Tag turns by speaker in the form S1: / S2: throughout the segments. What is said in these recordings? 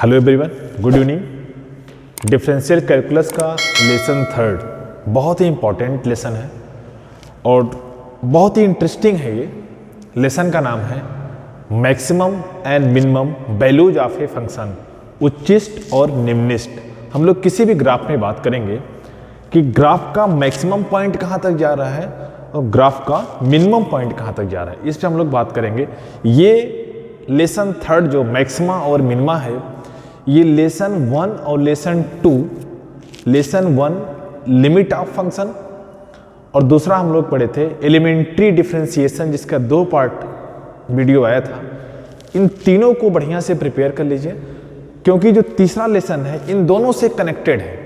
S1: Hello everyone, good evening. Differential calculus का lesson 3 बहुत ही important lesson है और बहुत ही इंटरेस्टिंग है। ये लेसन का नाम है maximum and minimum values of a function, उच्चिष्ट और निम्निष्ट। हम लोग किसी भी ग्राफ में बात करेंगे कि ग्राफ का मैक्सिमम पॉइंट कहाँ तक जा रहा है और ग्राफ का मिनिमम पॉइंट कहाँ तक जा रहा है, इस पर हम लोग बात करेंगे। ये लेसन 3 जो मैक्सिमा और मिनिमा है, ये लेसन 1 और lesson 2, lesson 1 limit of function और दूसरा हम लोग पढ़े थे एलिमेंट्री डिफरेंशिएशन, जिसका 2 पार्ट वीडियो आया था। इन तीनों को बढ़िया से प्रिपेयर कर लीजिए, क्योंकि जो तीसरा लेसन है इन दोनों से कनेक्टेड है।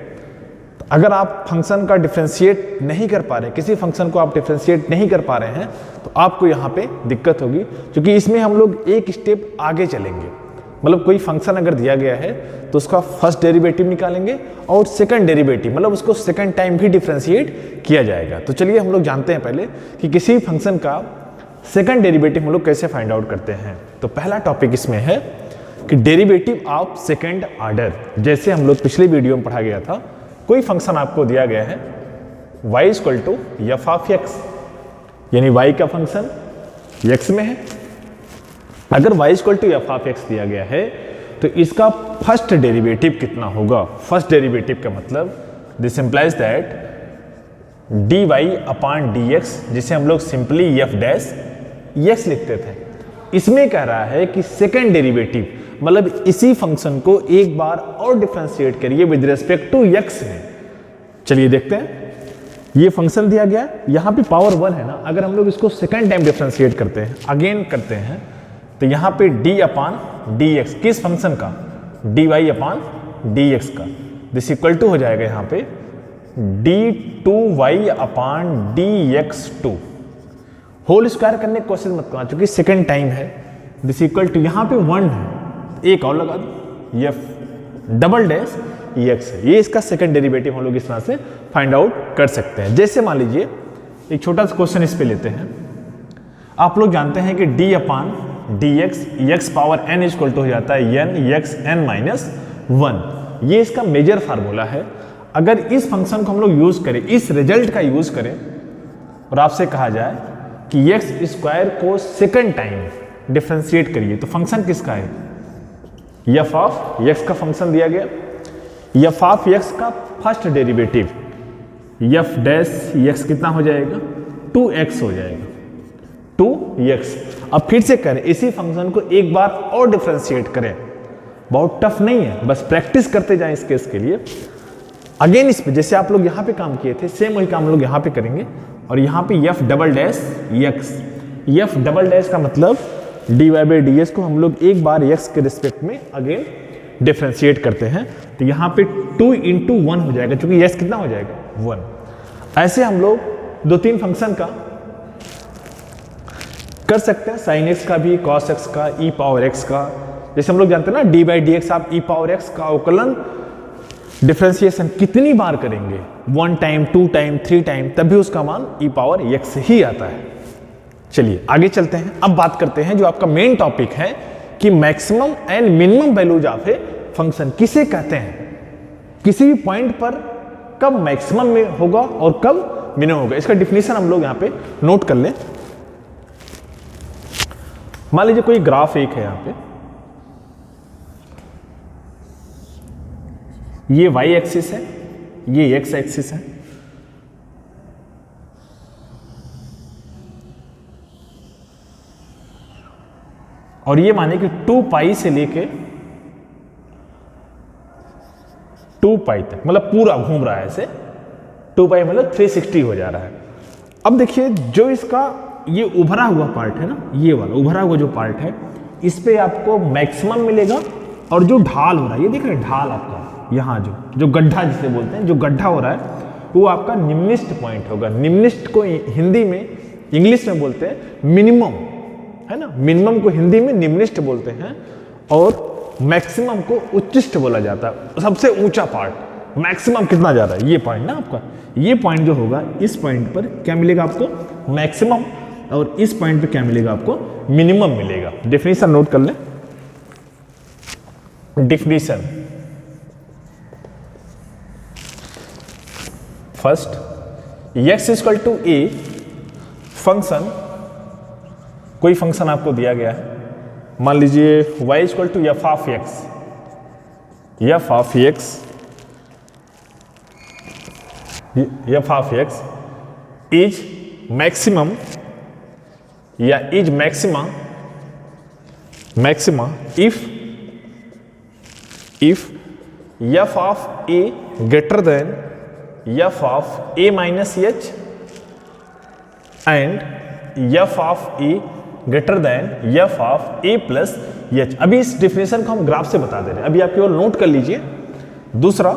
S1: तो अगर आप फंक्शन का डिफरेंशिएट नहीं कर पा रहे, किसी फंक्शन को आप डिफरेंशिएट नहीं कर पा रहे हैं, तो आपको यहाँ पे दिक्कत होगी, क्योंकि इसमें हम लोग एक स्टेप आगे चलेंगे। मतलब कोई फंक्शन अगर दिया गया है तो उसका फर्स्ट डेरिवेटिव निकालेंगे और सेकंड डेरिवेटिव, मतलब उसको सेकंड टाइम भी डिफरेंशिएट किया जाएगा। तो चलिए हम लोग जानते हैं पहले कि किसी फंक्शन का सेकंड डेरिवेटिव हम लोग कैसे फाइंड आउट करते हैं। तो पहला टॉपिक इसमें है कि डेरिवेटिव ऑफ सेकंड ऑर्डर। जैसे हम लोग पिछले वीडियो में पढ़ा गया था, कोई फंक्शन आपको दिया गया है y equal to f of x, यानी y का फंक्शन x में है। अगर y equal to f of x दिया गया है तो इसका फर्स्ट डेरिवेटिव कितना होगा। फर्स्ट डेरिवेटिव का मतलब this implies that dy upon dx, जिसे हम लोग सिंपली एफ डैश एक्स लिखते थे, इसमें कह रहा है कि सेकेंड डेरिवेटिव, मतलब इसी फंक्शन को एक बार और डिफरेंशिएट करिए विद रिस्पेक्ट टू x में। चलिए देखते हैं। ये फंक्शन दिया गया, यहाँ पे पावर 1 है ना, अगर हम लोग इसको सेकेंड टाइम डिफरेंशिएट करते हैं, अगेन करते हैं, तो यहाँ पे d अपॉन डी एक्स, किस फंक्शन का, dy अपॉन डी एक्स का, दिस इक्वल टू हो जाएगा यहाँ पे d2y upon dx2 whole square करने की कोशिश मत करना, क्योंकि सेकेंड टाइम है। दिस इक्वल टू यहाँ पे 1 है, एक और लगा दो, एफ डबल डैश एक्स है। ये इसका सेकेंड डेरिवेटिव हम लोग इस तरह से फाइंड आउट कर सकते हैं। जैसे मान लीजिए एक छोटा सा क्वेश्चन इस पे लेते हैं। आप लोग जानते हैं कि d upon d x, x power n equal to हो जाता है n एक्स n माइनस 1। ये इसका मेजर फार्मूला है। अगर इस फंक्शन को हम लोग यूज करें, इस रिजल्ट का यूज करें और आपसे कहा जाए कि एक्स स्क्वायर को सेकंड टाइम डिफरेंशिएट करिए, तो फंक्शन किसका है, एफ ऑफ एक्स का फंक्शन दिया गया। एफ ऑफ एक्स का first derivative F dash x कितना हो जाएगा, 2x हो जाएगा, 2x। अब फिर से करें, इसी फंक्शन को एक बार और डिफरेंशिएट करें। बहुत टफ नहीं है, बस प्रैक्टिस करते जाएं इस केस के लिए। अगेन इस पे जैसे आप लोग यहाँ पे काम किए थे, सेम वही काम हम लोग यहाँ पे करेंगे। और यहाँ पे F double dash x, F double dash का मतलब dy बाई डी एस को हम लोग एक बार x के रिस्पेक्ट में अगेन डिफरेंशिएट करते हैं, तो यहाँ पे 2 इंटू 1 हो जाएगा, क्योंकि x कितना हो जाएगा, 1। ऐसे हम लोग 2-3 फंक्शन का कर सकते हैं, साइन एक्स का भी, कॉस एक्स का, ई पावर एक्स का। जैसे हम लोग जानते हैं ना, डी बाई डी एक्स आप ई पावर एक्स का अवकलन डिफरेंशिएशन कितनी बार करेंगे, 1 टाइम, 2 टाइम, 3 टाइम, तब भी उसका मान ई पावर एक्स ही आता है। चलिए आगे चलते हैं। अब बात करते हैं जो आपका मेन टॉपिक है कि maximum and minimum values of a function किसे कहते हैं। किसी भी पॉइंट पर कब मैक्सिमम में होगा और कब मिनिमम होगा, इसका डिफिनेशन हम लोग यहाँ पे नोट कर लें। मान लीजिए कोई ग्राफ एक है, यहाँ पे ये y एक्सिस है, ये x एक्सिस है। और ये माने कि 2 पाई से लेके 2 पाई तक, मतलब पूरा घूम रहा है ऐसे, 2 पाई मतलब 360 हो जा रहा है। अब देखिए जो इसका ये उभरा हुआ पार्ट है ना, ये वाला उभरा हुआ जो पार्ट है, इस पे आपको मैक्सिमम मिलेगा। और जो ढाल हो रहा है, ये देख रहे हैं ढाल आपका, यहाँ जो गड्ढा जिसे बोलते हैं, जो गड्ढा हो रहा है वो आपका निम्निष्ट पॉइंट होगा। निम्निष्ट को हिंदी में, इंग्लिश में बोलते हैं मिनिमम, है ना। मिनिमम को हिंदी में निम्निष्ट बोलते हैं और मैक्सिमम को उच्चिष्ट बोला जाता है। सबसे ऊंचा पार्ट, मैक्सिमम कितना जा रहा है, ये पॉइंट ना आपका, ये पॉइंट जो होगा, इस पॉइंट पर क्या मिलेगा आपको, मैक्सिमम, और इस पॉइंट पे क्या मिलेगा आपको, मिनिमम मिलेगा। डेफिनेशन नोट कर लें। Definition. First, x equal to a function, कोई फंक्शन आपको दिया गया है, मान लीजिए y equal to f of x, f of x, f of x is maximum या is maxima if f of a greater than f of a minus h and f of a greater than f of a plus h. अभी इस definition को हम graph से बता दे रहे हैं, अभी आप केवल नोट कर लीजिए। दूसरा,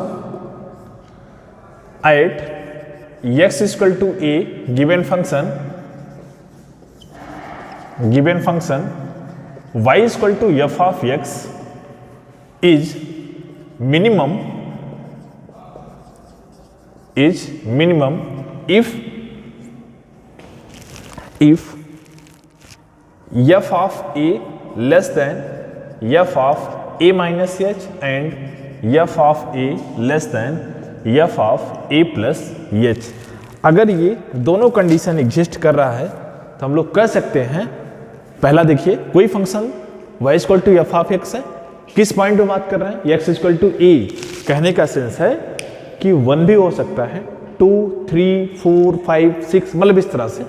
S1: at x equal to a given function y equal to f of x is minimum if f of a less than f of a minus h and f of a less than f of a plus h। अगर ये दोनों condition exist कर रहा है तो हम लोग कह सकते हैं, पहला देखिए, कोई function y equal to f of x है, किस पॉइंट पे बात कर रहे हैं, x इक्वल टू a, कहने का सेंस है कि 1 भी हो सकता है, 2, 3, 4, 5, 6, मतलब इस तरह से।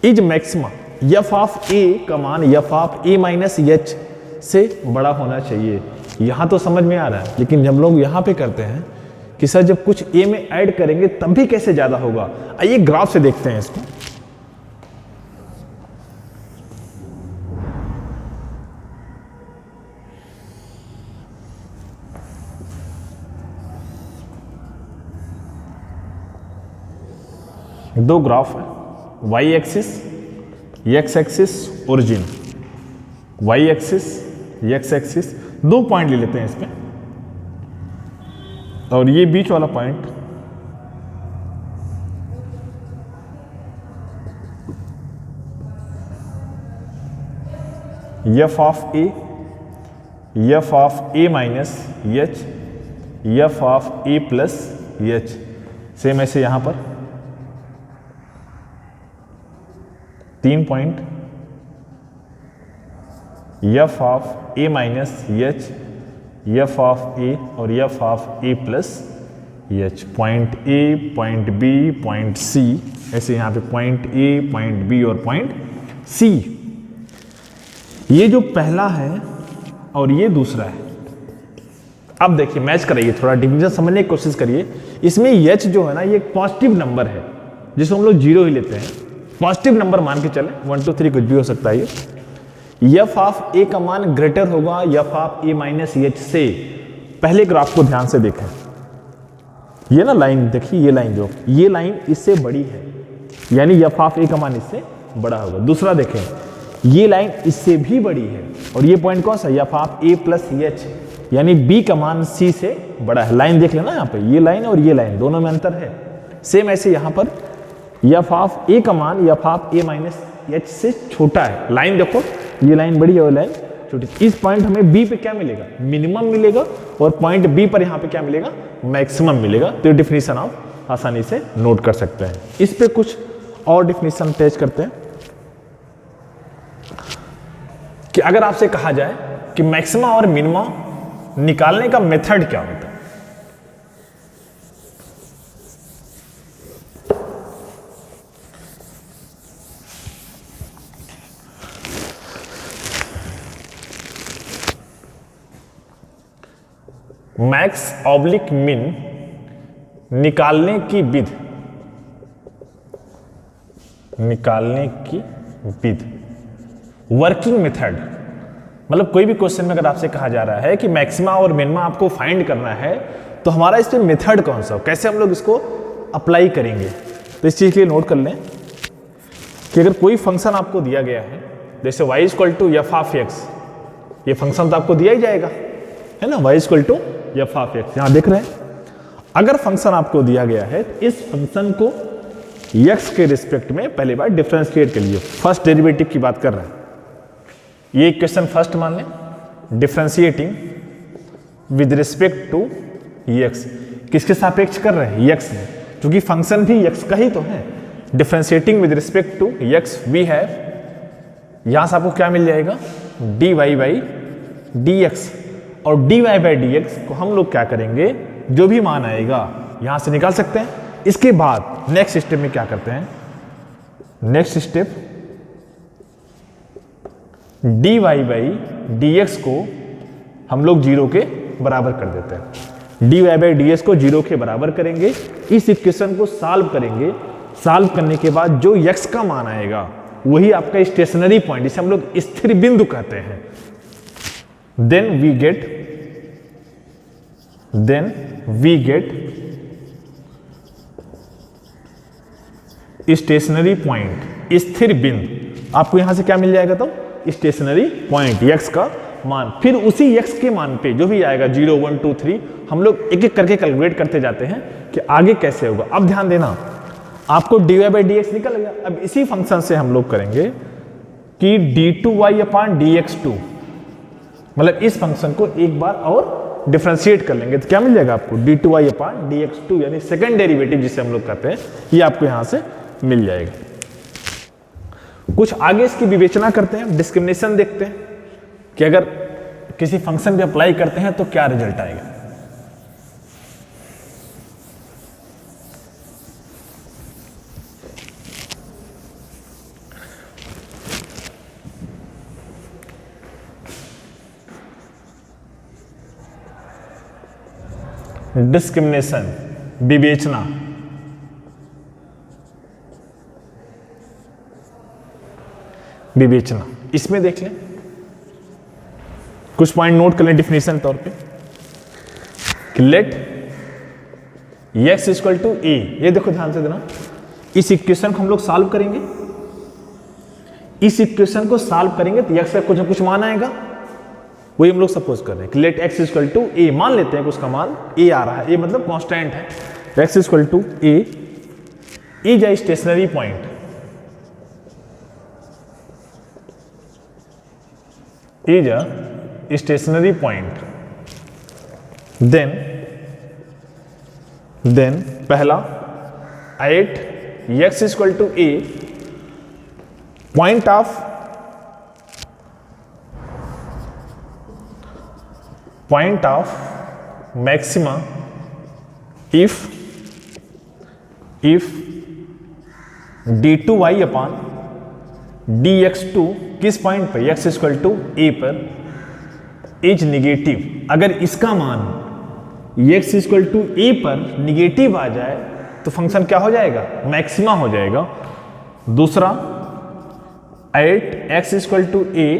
S1: इज मैक्सिमा, एफ ऑफ ए का मान F of a minus H से बड़ा होना चाहिए। यहां तो समझ में आ रहा है, लेकिन जब लोग यहां पे करते हैं कि सर जब कुछ ए में ऐड करेंगे तब भी कैसे ज्यादा होगा, आइए ग्राफ से देखते हैं इसको। दो ग्राफ है, y axis, x axis, origin, y axis, x axis, दो पॉइंट ले लेते हैं इसमें, और ये बीच वाला point f of a, f of a minus h, f of a plus h. Same ऐसे यहां पर 3 point, f of a minus h, f of a और f of a plus h. Point a, point b, point c, ऐसे यहां पे point a, point b और point C. ये जो पहला है और ये दूसरा है। अब देखिए मैच कराइए, थोड़ा डिवीजन समझने की कोशिश करिए। इसमें एच जो है ना, ये एक पॉजिटिव नंबर है जिसको हम लोग 0 ही लेते हैं, पॉजिटिव नंबर मान के चले, 1 2 3 कुछ भी हो सकता है। ये एफ ऑफ ए का मान ग्रेटर होगा F of a minus H से। पहले ग्राफ को ध्यान से देखें, ये ना लाइन देखिए, ये लाइन जो, ये लाइन इससे बड़ी है, यानी एफ ऑफ ए का मान इससे बड़ा होगा। दूसरा देखें, ये लाइन इससे भी बड़ी है, और ये पॉइंट कौन सा, F of a plus H, यानी बी का मान सी से बड़ा है। लाइन देख लेना यहाँ पे, ये लाइन और ये लाइन दोनों में अंतर है। सेम ऐसे यहाँ पर एफ ऑफ ए का मान F of a minus H से छोटा है। लाइन देखो, ये लाइन बड़ी है और लाइन छोटी। इस पॉइंट हमें बी पे क्या मिलेगा, मिनिमम मिलेगा, और पॉइंट बी पर यहाँ पे क्या मिलेगा, मैक्सिमम मिलेगा। तो ये डिफिनीशन आप आसानी से नोट कर सकते हैं। इस पे कुछ और डिफिनीशन पेश करते हैं कि अगर आपसे कहा जाए कि मैक्सिमा और मिनिमा निकालने का मेथड क्या होता है। मैक्स ऑब्लिक मिन निकालने की विधि, वर्किंग मेथड। मतलब कोई भी क्वेश्चन में अगर आपसे कहा जा रहा है कि मैक्सिमा और मिनिमा आपको फाइंड करना है, तो हमारा इस पे मेथड कौन सा हो, कैसे हम लोग इसको अप्लाई करेंगे। तो इस चीज के लिए नोट कर लें कि अगर कोई फंक्शन आपको दिया गया है, जैसे y equal to f of x, ये फंक्शन तो आपको दिया ही जाएगा, है ना, y equal to f of x, यहां देख रहे हैं। अगर फंक्शन आपको दिया गया है, इस फंक्शन को x के रिस्पेक्ट में पहली बार डिफरेंशिएट के लिए फर्स्ट डेरिवेटिव की बात कर रहे हैं। ये इक्वेशन फर्स्ट मान लें, differentiating with respect to x. किसके सापेक्ष कर रहे हैं? एक्स में, क्योंकि फंक्शन भी एक्स का ही तो है। Differentiating with respect to x we have, यहां से आपको क्या मिल जाएगा? dy by d x. और dy बाई डी एक्स को हम लोग क्या करेंगे, जो भी मान आएगा यहां से निकाल सकते हैं। इसके बाद नेक्स्ट स्टेप में क्या करते हैं? Next step dy by d x को हम लोग 0 के बराबर कर देते हैं। dy बाई डी एक्स को 0 के बराबर करेंगे, इस इक्वेशन को सॉल्व करेंगे। सॉल्व करने के बाद जो x का मान आएगा वही आपका स्टेशनरी पॉइंट, जिसे हम लोग स्थिर बिंदु कहते हैं। Then we get stationary point, स्थिर बिंदु। आपको यहां से क्या मिल जाएगा? तो स्टेशनरी पॉइंट x का मान। फिर उसी x के मान पे जो भी आएगा 0 1 2 3 हम लोग एक एक करके कैलकुलेट करते जाते हैं कि आगे कैसे होगा। अब ध्यान देना, आपको dy बाई डी एक्स निकल गया। अब इसी फंक्शन से हम लोग करेंगे कि d2y अपान dx2, मतलब इस फंक्शन को एक बार और डिफरेंशिएट कर लेंगे तो क्या मिल जाएगा आपको? d2y अपान dx2, यानी सेकंड डेरिवेटिव जिसे हम लोग कहते हैं, ये आपको यहां से मिल जाएगा। कुछ आगे इसकी विवेचना करते हैं, डिस्क्रिमिनेशन देखते हैं कि अगर किसी फंक्शन पे अप्लाई करते हैं तो क्या रिजल्ट आएगा। डिस्क्रिमिनेशन, विवेचना। विवेचना इसमें देख लें, कुछ पॉइंट नोट कर लें डिफिनेशन तौर पे कि लेट x इक्वल टू ए। ये देखो ध्यान से देना, इस इक्वेशन को हम लोग सॉल्व करेंगे। इस इक्वेशन को सॉल्व करेंगे तो x का कुछ ना कुछ मान आएगा, वही हम लोग सपोज कर रहे हैं कि लेट x इक्वल टू ए। मान लेते हैं कि उसका मान a आ रहा है, a मतलब कांस्टेंट है। x equal to a is a stationary point, is a stationary point, then पहला at x equal to a point of maxima if d2y upon dx2 किस पॉइंट पर? x इक्वल टू ए पर is negative. अगर इसका मान x equal to ए पर negative आ जाए तो फंक्शन क्या हो जाएगा? मैक्सिमा हो जाएगा। दूसरा at x equal to a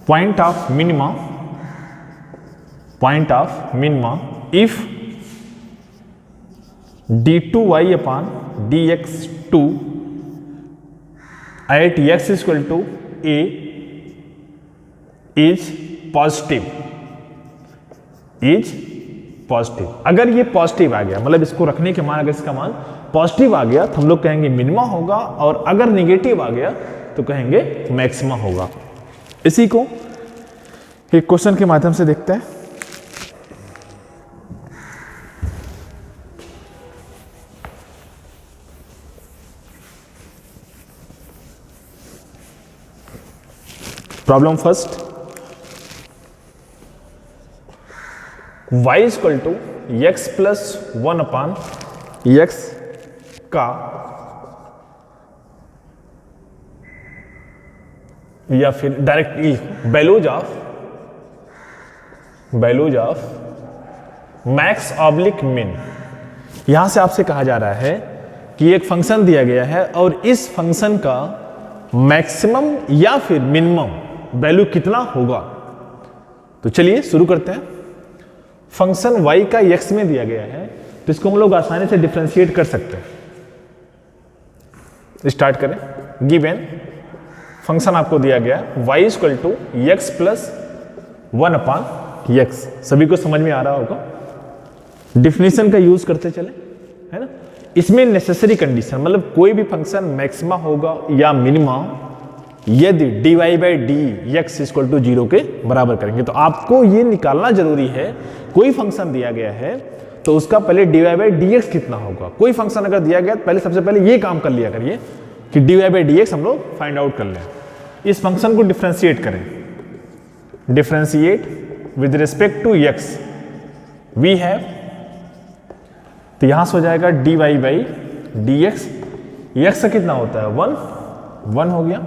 S1: point of minima if d2y upon dx2 at x equal to a is positive. अगर ये पॉजिटिव आ गया, मतलब इसको रखने के मान अगर इसका मान पॉजिटिव आ गया तो हम लोग कहेंगे मिनिमा होगा, और अगर नेगेटिव आ गया तो कहेंगे मैक्सिमा होगा। इसी को एक क्वेश्चन के माध्यम से देखते हैं। Problem first, y equal to x plus 1 upon x का या फिर directly values of max oblique min. यहां से आपसे कहा जा रहा है कि एक फंक्शन दिया गया है और इस फंक्शन का मैक्सिमम या फिर मिनिमम वैल्यू कितना होगा। तो चलिए शुरू करते हैं। फंक्शन y का x में दिया गया है तो इसको हम लोग आसानी से डिफरेंशिएट कर सकते हैं। स्टार्ट करें। गिवन फंक्शन आपको दिया गया है y equal to x plus 1 upon x. सभी को समझ में आ रहा होगा। डिफिनेशन का यूज करते चले, है ना। इसमें नेसेसरी कंडीशन, मतलब कोई भी फंक्शन मैक्सिमा होगा या मिनिमा यदि dy by d x equal to 0 के बराबर करेंगे। तो आपको ये निकालना जरूरी है, कोई फंक्शन दिया गया है तो उसका पहले dy बाई डी एक्स कितना होगा। कोई फंक्शन अगर दिया गया तो पहले सबसे पहले ये काम कर लिया करिए कि dy बाई डी एक्स हम लोग फाइंड आउट कर लें। इस फंक्शन को डिफ्रेंशिएट करें, differentiate with respect to x we have, तो यहां से हो जाएगा dy by d x, x का कितना होता है 1 हो गया,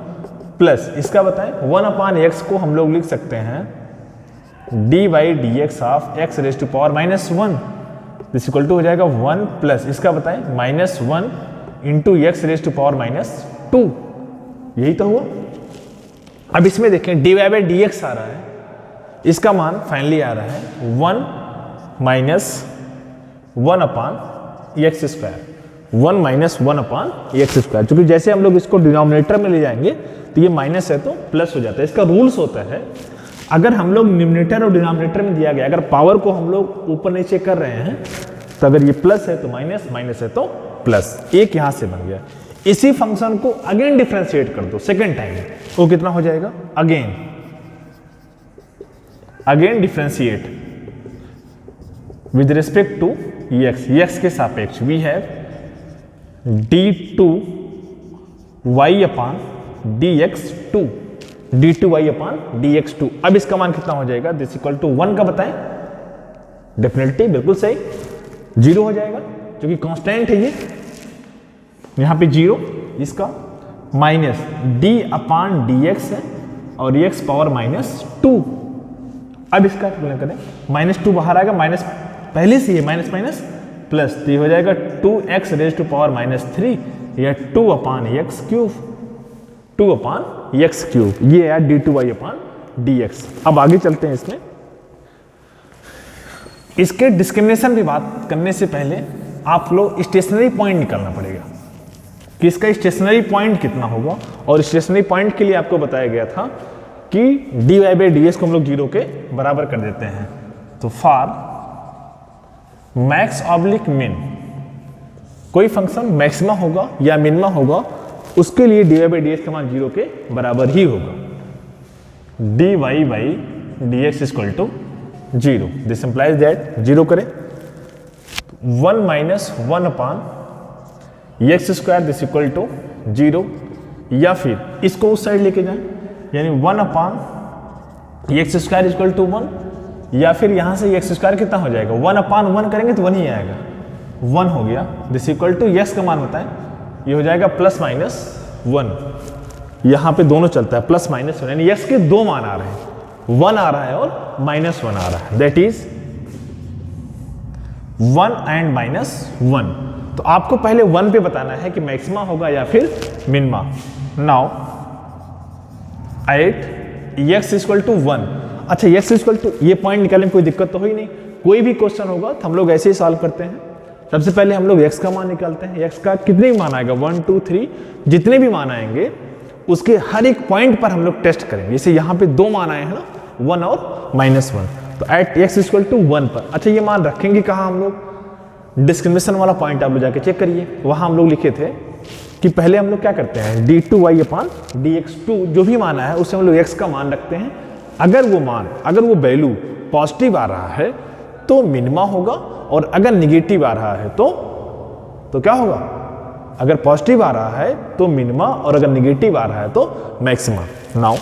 S1: प्लस इसका बताएं 1 अपान एक्स को हम लोग लिख सकते हैं d by d x of x raise to power -1 this equal to हो जाएगा 1 प्लस इसका बताएं -1 into x raise to power -2, यही तो हुआ। अब इसमें देखें डी बाई डी एक्स आ रहा है, इसका मान फाइनली आ रहा है 1 upon x square, 1 upon x square. क्योंकि जैसे हम लोग इसको डिनोमिनेटर में ले जाएंगे तो ये माइनस है तो प्लस हो जाता है। इसका रूल्स होता है अगर हम लोग न्यूमरेटर और डिनोमिनेटर में दिया गया, अगर पावर को हम लोग ऊपर नीचे कर रहे हैं तो अगर ये प्लस है तो माइनस, माइनस है तो प्लस, एक यहां से बन गया। इसी फंक्शन को अगेन डिफरेंशिएट कर दो सेकेंड टाइम, वो कितना हो जाएगा again differentiate with respect to x के सापेक्ष we have d2 y upon dx2, d2 y upon dx2। अब इसका मान कितना हो जाएगा, दिस इक्वल टू 1 का बताएं, डेफिनेटली बिल्कुल सही 0 हो जाएगा क्योंकि कांस्टेंट है ये, यहां पे 0, इसका माइनस d अपान dx है और x पावर -2। अब इसका तुलना करें, -2 बाहर आएगा, माइनस पहले से ही माइनस माइनस प्लस, तो ये हो जाएगा 2x रेज टू पावर -3 या 2 अपान एक्स क्यूब, 2 अपान एक्स क्यूब, ये है d2y अपान dx। अब आगे चलते हैं इसमें। इसके डिस्क्रिमिनेशन की बात करने से पहले आप लोग स्टेशनरी पॉइंट निकालना पड़ेगा कि इसका स्टेशनरी पॉइंट कितना होगा। और स्टेशनरी पॉइंट के लिए आपको बताया गया था कि dy बाई डी एक्स को हम लोग 0 के बराबर कर देते हैं। तो फॉर मैक्स ऑब्लिक मिन, कोई फंक्शन मैक्सिमा होगा या मिनिमा होगा उसके लिए dy बाई डी एक्स का मान 0 के बराबर ही होगा। dy by d x equal to 0, this implies that 0 करें 1 minus 1 upon x square this equal to 0, या फिर इसको उस साइड लेके जाएं यानी 1 upon x square equal to 1, या फिर यहां से एक्स स्क्वायर कितना हो जाएगा 1 अपान 1 करेंगे तो 1 ही आएगा, 1 हो गया, दिस इक्वल टू एक्स का मान बताएं, ये हो जाएगा +-1। यहां पे दोनों चलता है +-1, यानी एक्स के दो मान आ रहे हैं, 1 आ रहा है और -1 आ रहा है, दैट इज 1 एंड -1। तो आपको पहले 1 पे बताना है कि मैक्सिमा होगा या फिर minima. Now at x equal to 1, अच्छा एक्स इक्वल टू, ये पॉइंट निकालने में कोई दिक्कत तो हो ही नहीं। कोई भी क्वेश्चन होगा तो हम लोग ऐसे ही सॉल्व करते हैं। सबसे पहले हम लोग x का मान निकालते हैं, x का कितने भी मान आएगा 1 2 3 जितने भी मान आएंगे उसके हर एक पॉइंट पर हम लोग टेस्ट करेंगे। जैसे यहाँ पे 2 मान आए हैं ना, 1 और -1, तो एट x इक्वल टू 1 पर, अच्छा ये मान रखेंगे कहाँ हम लोग, डिस्क्रिमिनेशन वाला पॉइंट आप लोग जाके चेक करिए, वहाँ हम लोग लिखे थे कि पहले हम लोग क्या करते हैं d2y अपान dx2 जो भी माना है उससे हम लोग x का मान रखते हैं। अगर वो वैल्यू पॉजिटिव आ रहा है तो मिनिमा होगा, और अगर निगेटिव आ रहा है तो क्या होगा, अगर पॉजिटिव आ रहा है तो मिनिमा और अगर निगेटिव आ रहा है तो maxima. Now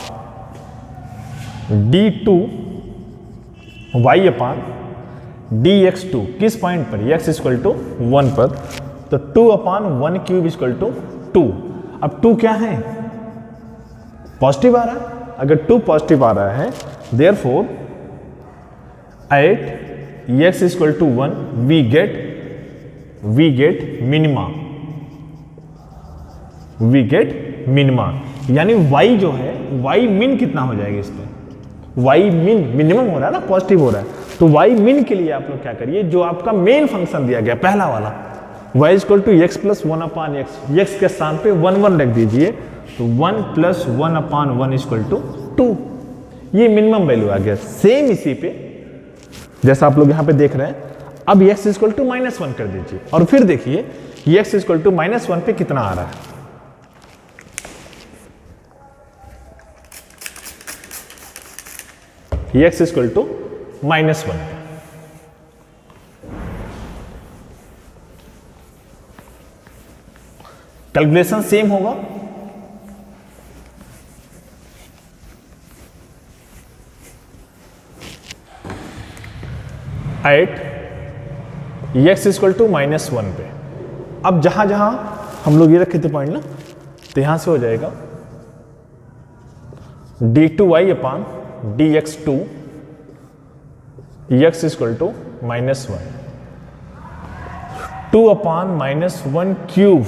S1: d2 y upon dx2 किस पॉइंट पर, x इक्वल टू 1 पर, तो 2 अपान 1 क्यूब इक्वल टू 2। अब 2 क्या है, पॉजिटिव आ रहा है, अगर 2 पॉजिटिव आ रहा है therefore at x equal to 1 we get minima, यानी y जो है y मिन कितना हो जाएगा इस पर, y मिन मिनिमम हो रहा है ना, पॉजिटिव हो रहा है, तो y मिन के लिए आप लोग क्या करिए, जो आपका मेन फंक्शन दिया गया पहला वाला y equal to x plus 1 upon x के स्थान पे 1 1 रख दीजिए, तो 1 प्लस 1 अपान 1 इक्वल टू 2, ये मिनिमम वैल्यू आ गया। सेम इसी पे जैसा आप लोग यहाँ पे देख रहे हैं, अब x इक्वल टू -1 कर दीजिए और फिर देखिए x इक्वल टू -1 पे कितना आ रहा है, x equal to -1। Calculation same होगा, एट x इक्वल टू -1 पे। अब जहां जहां हम लोग ये रखे थे पॉइंट ना, तो यहां से हो जाएगा d2y upon dx2 x equal to -1, 2 upon -1 cube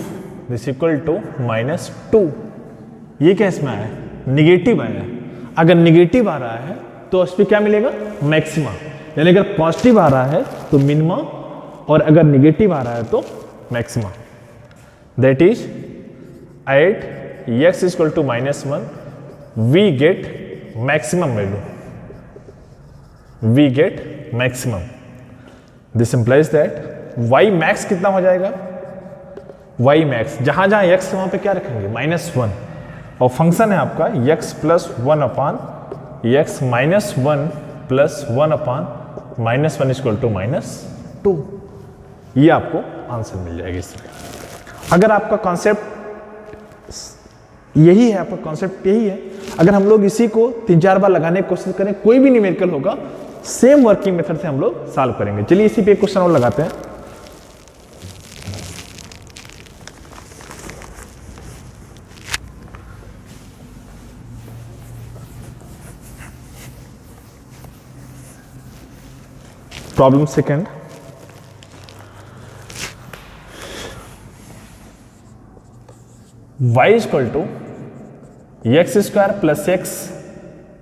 S1: this equal to -2। ये क्या इसमें आया है? निगेटिव आया है। अगर निगेटिव आ रहा है तो उस पर क्या मिलेगा? मैक्सिमा। यानी अगर पॉजिटिव आ रहा है तो मिनिमा, और अगर निगेटिव आ रहा है तो maxima. That is at x equal to -1 we get maximum value, we get maximum. This implies that y max कितना हो जाएगा? y मैक्स जहां जहां x वहां पे क्या रखेंगे? -1, और फंक्शन है आपका x plus 1 upon x -1 plus 1 upon -1 equal to -2। ये आपको आंसर मिल जाएगा इसमें। अगर आपका कॉन्सेप्ट यही है, आपका कॉन्सेप्ट यही है, अगर हम लोग इसी को 3-4 बार लगाने की कोशिश करें, कोई भी न्यूमेरिकल होगा, सेम वर्किंग मेथड से हम लोग सॉल्व करेंगे। चलिए इसी पे एक क्वेश्चन और लगाते हैं। Problem second, y equal to x square plus x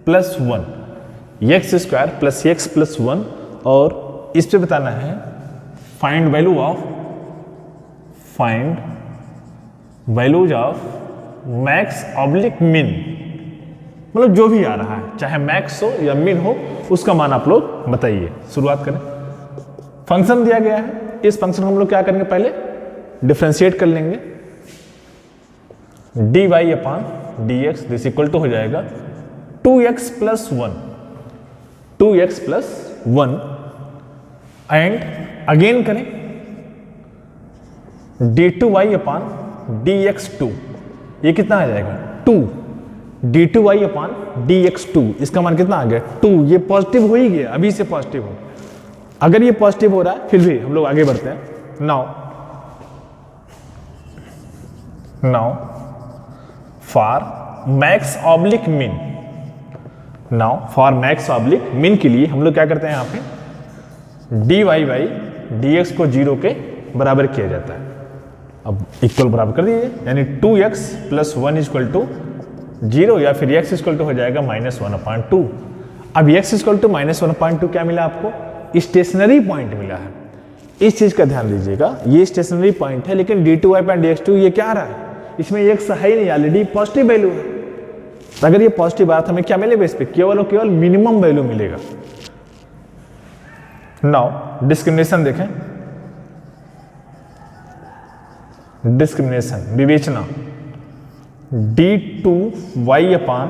S1: plus 1, x square plus x plus 1, और इस पे बताना है find value of max oblique min. मतलब जो भी आ रहा है, चाहे मैक्स हो या मिन हो, उसका मान आप लोग बताइए। शुरुआत करें। फंक्शन दिया गया है, इस फंक्शन को हम लोग क्या करेंगे? पहले डिफरेंशिएट कर लेंगे। dy upon dx this equal to हो जाएगा 2x plus 1, 2x plus 1, and again करें d2y अपान dx2। ये कितना आ जाएगा? 2 d2y अपान dx2। इसका मान कितना आ गया? 2। ये पॉजिटिव हो ही गया, अभी से पॉजिटिव हो। अगर ये पॉजिटिव हो रहा है, फिर भी हम लोग आगे बढ़ते हैं। नाउ फॉर मैक्स ऑब्लिक मिन, नाउ फॉर मैक्स ऑब्लिक मिन के लिए हम लोग क्या करते हैं? यहाँ पे dy बाई dx को 0 के बराबर किया जाता है। अब इक्वल बराबर कर दीजिए, यानी 2x प्लस 1 इक्वल टू 0, या फिर x इक्वल टू हो जाएगा -1/2। अब x इक्वल टू -1/2 क्या मिला आपको? स्टेशनरी पॉइंट मिला है। इस चीज का ध्यान दीजिएगा, ये स्टेशनरी पॉइंट है, लेकिन d2y बाई dx2 ये क्या आ रहा है? इसमें x है ही नहीं, ऑलरेडी पॉजिटिव वैल्यू है। तो अगर ये पॉजिटिव बात, हमें क्या मिलेगा? इस पे केवल और केवल मिनिमम वैल्यू मिलेगा। नाउ डिस्क्रिमिनेशन देखें, डिस्क्रिमिनेशन विवेचना, d2y अपान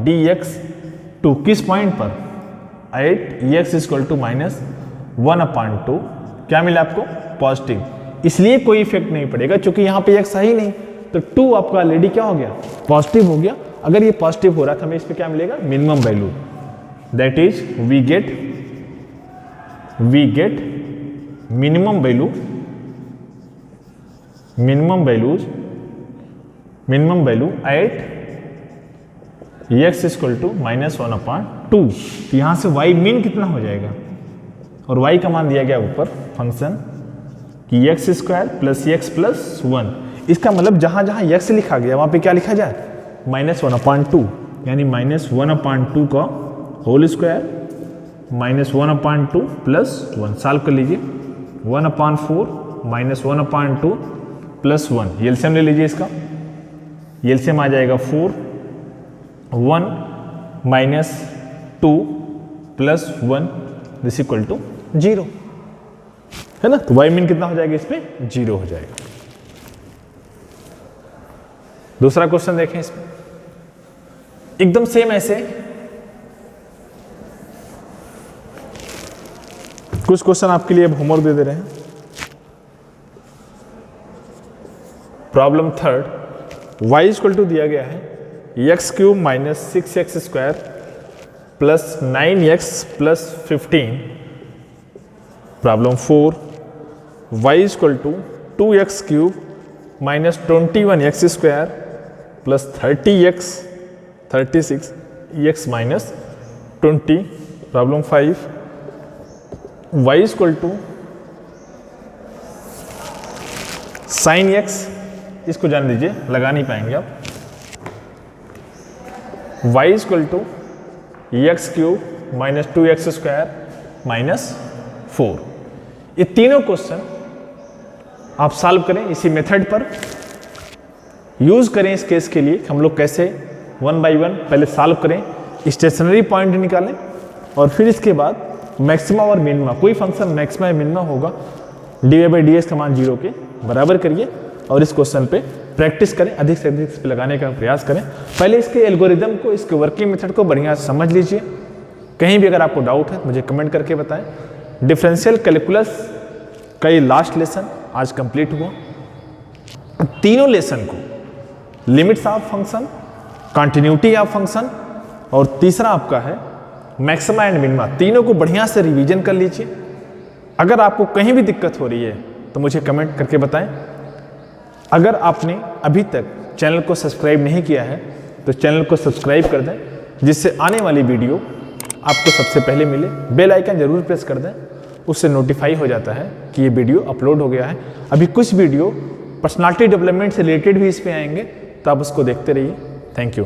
S1: dx2 किस पॉइंट पर? At x equal to -1/2। क्या मिला आपको? पॉजिटिव। इसलिए कोई इफेक्ट नहीं पड़ेगा, क्योंकि यहां पे x है ही नहीं, तो 2 आपका ऑलरेडी क्या हो गया? पॉजिटिव हो गया। अगर ये पॉजिटिव हो रहा था, हमें इस पे क्या मिलेगा? Minimum value. That is we get minimum value at x equal to -1/2। तो यहां से y मीन कितना हो जाएगा? और y का मान दिया गया ऊपर फंक्शन कि x square plus x plus 1। इसका मतलब जहां जहां x लिखा गया वहां पे क्या लिखा जाए? -1/2, यानी -1/2 का होल स्क्वायर -1/2 प्लस 1। सॉल्व कर लीजिए। 1/4 -1/2 प्लस 1, एलसीएम ले लीजिए इसका। एलसीएम आ जाएगा 4, 1 -2 प्लस 1 दिस इक्वल टू 0, है ना? तो y मीन कितना हो जाएगा? इस पे 0 हो जाएगा। दूसरा क्वेश्चन देखें, इसमें एकदम सेम ऐसे कुछ क्वेश्चन आपके लिए अब होमवर्क दे रहे हैं। Problem third, y equal to दिया गया है x cube minus 6x square plus 9x plus 15। Problem four, y equal to 2x cube minus 21x square plus 36x minus 20। Problem five, y equal to sine x, इसको जान लीजिए, लगा नहीं पाएंगे आप। y equal to x cube minus 2x square minus 4। ये तीनों question आप सॉल्व करें इसी मेथड पर, यूज करें इस केस के लिए। हम लोग कैसे 1 बाय 1 पहले सॉल्व करें, स्टेशनरी पॉइंट निकालें और फिर इसके बाद मैक्सिमा और मिनिमा, कोई फंक्शन मैक्सिमा या मिनिमा होगा, डी बाई डी एक्स का मान 0 के बराबर करिए और इस क्वेश्चन पे प्रैक्टिस करें, अधिक से अधिक इस पे लगाने का प्रयास करें। पहले इसके एल्गोरिदम को, इसके वर्किंग मेथड को बढ़िया से समझ लीजिए। कहीं भी अगर आपको डाउट है मुझे कमेंट करके बताएं। डिफरेंशियल कैलकुलस का ये लास्ट लेसन आज कंप्लीट हुआ। तीनों लेसन को, limits of function, continuity of function और तीसरा आपका है मैक्सिमा एंड मिनिमा, तीनों को बढ़िया से रिवीजन कर लीजिए। अगर आपको कहीं भी दिक्कत हो रही है तो मुझे कमेंट करके बताएं। अगर आपने अभी तक चैनल को सब्सक्राइब नहीं किया है तो चैनल को सब्सक्राइब कर दें, जिससे आने वाली वीडियो आपको सबसे पहले मिले। बेल आइकन जरूर प्रेस कर दें, उससे नोटिफाई हो जाता है कि ये वीडियो अपलोड हो गया है। अभी कुछ वीडियो पर्सनालिटी डेवलपमेंट से रिलेटेड भी इस पे आएंगे, तो आप उसको देखते रहिए। Thank you.